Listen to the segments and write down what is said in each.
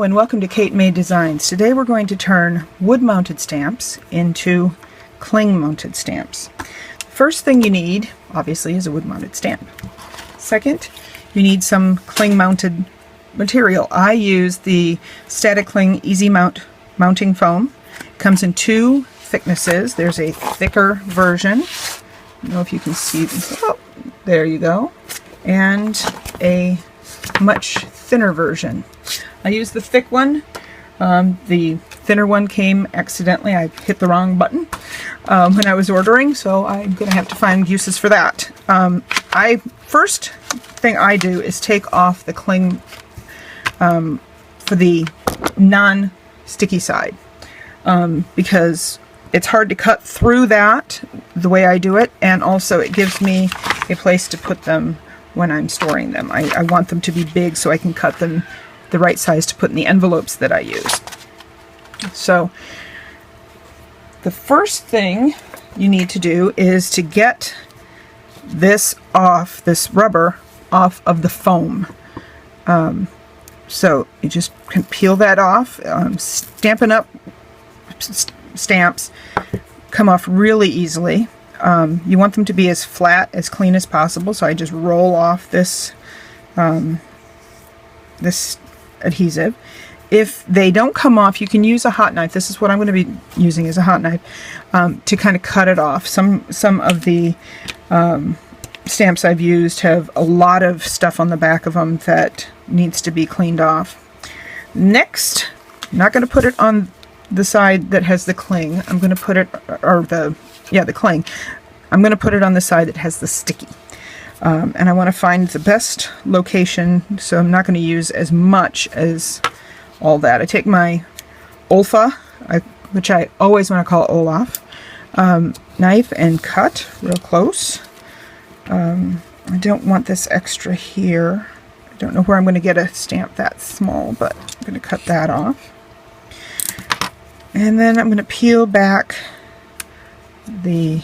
Hello and welcome to Kate May Designs. Today we're going to turn wood-mounted stamps into cling-mounted stamps. First thing you need, obviously, is a wood-mounted stamp. Second, you need some cling-mounted material. I use the Static Cling Easy Mount mounting foam. It comes in two thicknesses. There's a thicker version. I don't know if you can see this. Oh, there you go. And a much thinner version. I used the thick one. The thinner one came accidentally. I hit the wrong button when I was ordering, so I'm going to have to find uses for that. First thing I do is take off the cling for the non-sticky side because it's hard to cut through that the way I do it, and also it gives me a place to put them when I'm storing them. I want them to be big so I can cut them the right size to put in the envelopes that I use. So the first thing you need to do is to get this off, this rubber off of the foam. So you just can peel that off. Stampin' Up! Stamps come off really easily. You want them to be as flat, as clean as possible, so I just roll off this this adhesive. If they don't come off, you can use a hot knife. This is what I'm going to be using, as a hot knife, to kind of cut it off. Some of the stamps I've used have a lot of stuff on the back of them that needs to be cleaned off. Next, I'm not going to put it on the side that has the cling. I'm going to put it, or the cling. I'm going to put it on the side that has the sticky. And I want to find the best location, so I'm not going to use as much as all that. I take my Olfa, which I always want to call Olaf, knife, and cut real close. I don't want this extra here. I don't know where I'm going to get a stamp that small, but I'm going to cut that off. And then I'm going to peel back the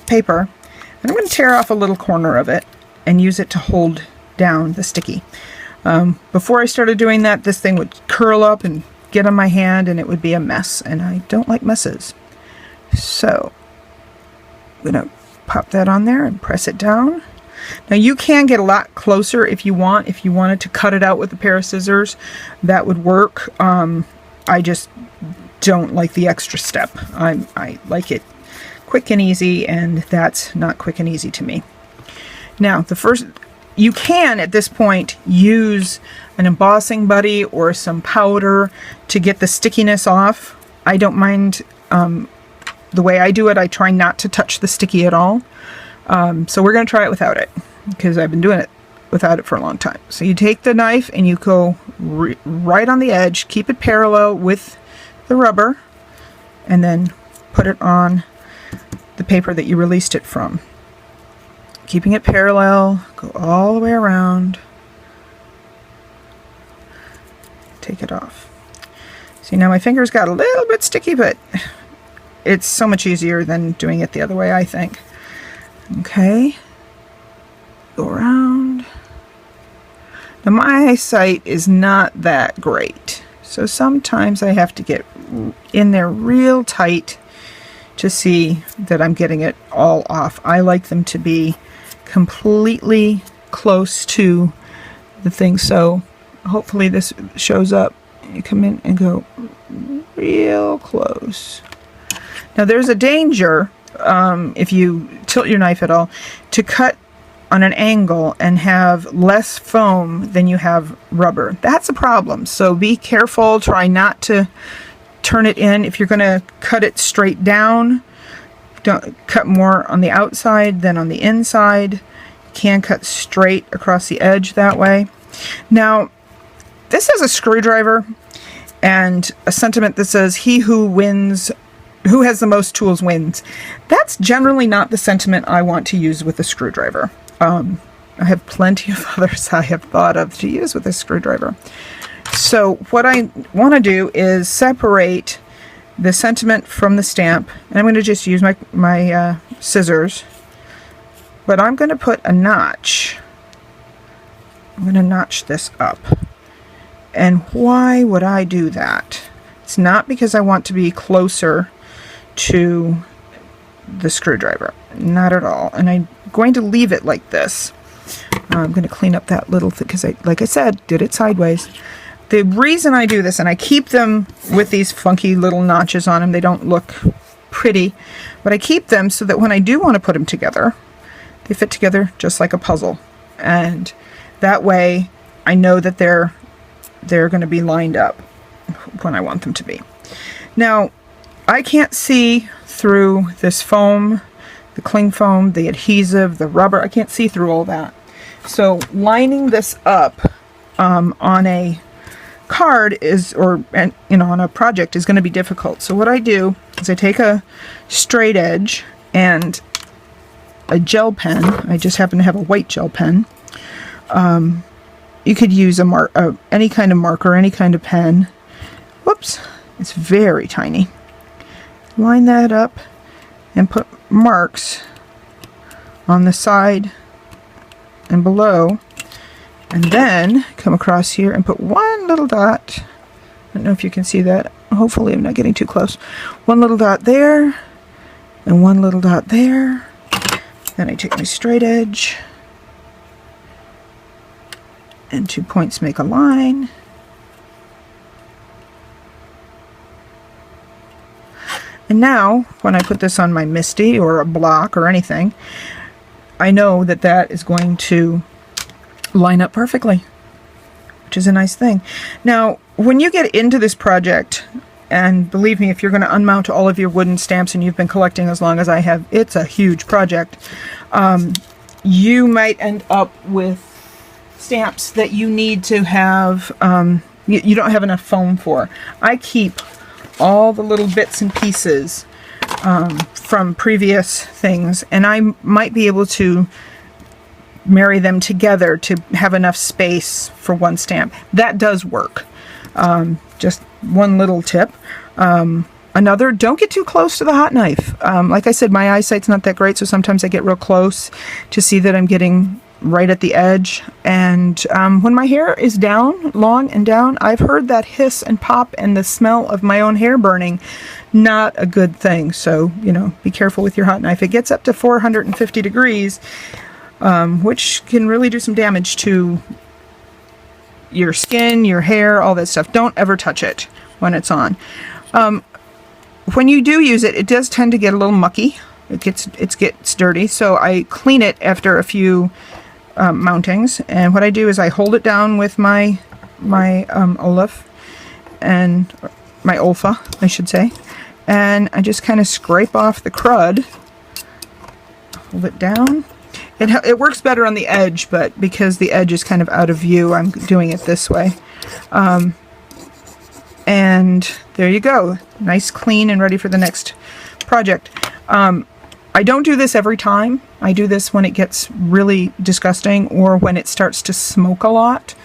paper, and I'm going to tear off a little corner of it and use it to hold down the sticky. Before I started doing that, this thing would curl up and get on my hand, and it would be a mess, and I don't like messes. So I'm going to pop that on there and press it down. Now you can get a lot closer if you want. If you wanted to cut it out with a pair of scissors, that would work. I just don't like the extra step. I like it quick and easy, and that's not quick and easy to me. Now, you can at this point use an embossing buddy or some powder to get the stickiness off. I don't mind the way I do it. I try not to touch the sticky at all. So we're going to try it without it, because I've been doing it without it for a long time. So you take the knife and you go right on the edge, keep it parallel with the rubber, and then put it on the paper that you released it from. Keeping it parallel, go all the way around, take it off. See, now my fingers got a little bit sticky, but it's so much easier than doing it the other way, I think. Okay, go around. Now my eyesight is not that great, so sometimes I have to get in there real tight to see that I'm getting it all off. I like them to be completely close to the thing, so hopefully this shows up. You come in and go real close. Now there's a danger, if you tilt your knife at all, to cut on an angle and have less foam than you have rubber. That's a problem, so be careful. Try not to turn it in. If you're going to cut it straight down, don't cut more on the outside than on the inside. You can cut straight across the edge that way. Now, this is a screwdriver and a sentiment that says, "He who wins, who has the most tools wins." That's generally not the sentiment I want to use with a screwdriver. I have plenty of others I have thought of to use with a screwdriver. So what I want to do is separate the sentiment from the stamp, and I'm going to just use my scissors, but I'm going to put a notch I'm going to notch this up. And why would I do that? It's not because I want to be closer to the screwdriver. Not at all. And I'm going to leave it like this. I'm going to clean up that little thing because like I said, did it sideways. The reason I do this, and I keep them with these funky little notches on them, they don't look pretty, but I keep them so that when I do want to put them together, they fit together just like a puzzle. And that way I know that they're going to be lined up when I want them to be. Now, I can't see through this foam, the cling foam, the adhesive, the rubber. I can't see through all that. So lining this up on a card on a project is going to be difficult. So what I do is I take a straight edge and a gel pen. I just happen to have a white gel pen. You could use any kind of marker, any kind of pen. Whoops, it's very tiny. Line that up and put marks on the side and below, and then come across here and put one little dot. I don't know if you can see that. Hopefully I'm not getting too close. One little dot there and one little dot there. Then I take my straight edge and 2 points make a line. And now, when I put this on my MISTI or a block or anything, I know that that is going to line up perfectly, which is a nice thing. Now, when you get into this project, and believe me, if you're going to unmount all of your wooden stamps and you've been collecting as long as I have, it's a huge project. You might end up with stamps that you need to have, you don't have enough foam for. I keep all the little bits and pieces from previous things, and I might be able to marry them together to have enough space for one stamp. That does work. Just one little tip. Another, don't get too close to the hot knife. Like I said, my eyesight's not that great, so sometimes I get real close to see that I'm getting right at the edge. And when my hair is down, long and down, I've heard that hiss and pop and the smell of my own hair burning. Not a good thing. So, you know, be careful with your hot knife. It gets up to 450 degrees, which can really do some damage to your skin, your hair, all that stuff. Don't ever touch it when it's on. When you do use it, it does tend to get a little mucky. It gets dirty. So I clean it after a few mountings, and what I do is I hold it down with my Olaf and my Olfa, I should say, and I just kind of scrape off the crud. Hold it down. It works better on the edge, but because the edge is kind of out of view, I'm doing it this way. And there you go, nice, clean, and ready for the next project. I don't do this every time. I do this when it gets really disgusting or when it starts to smoke a lot.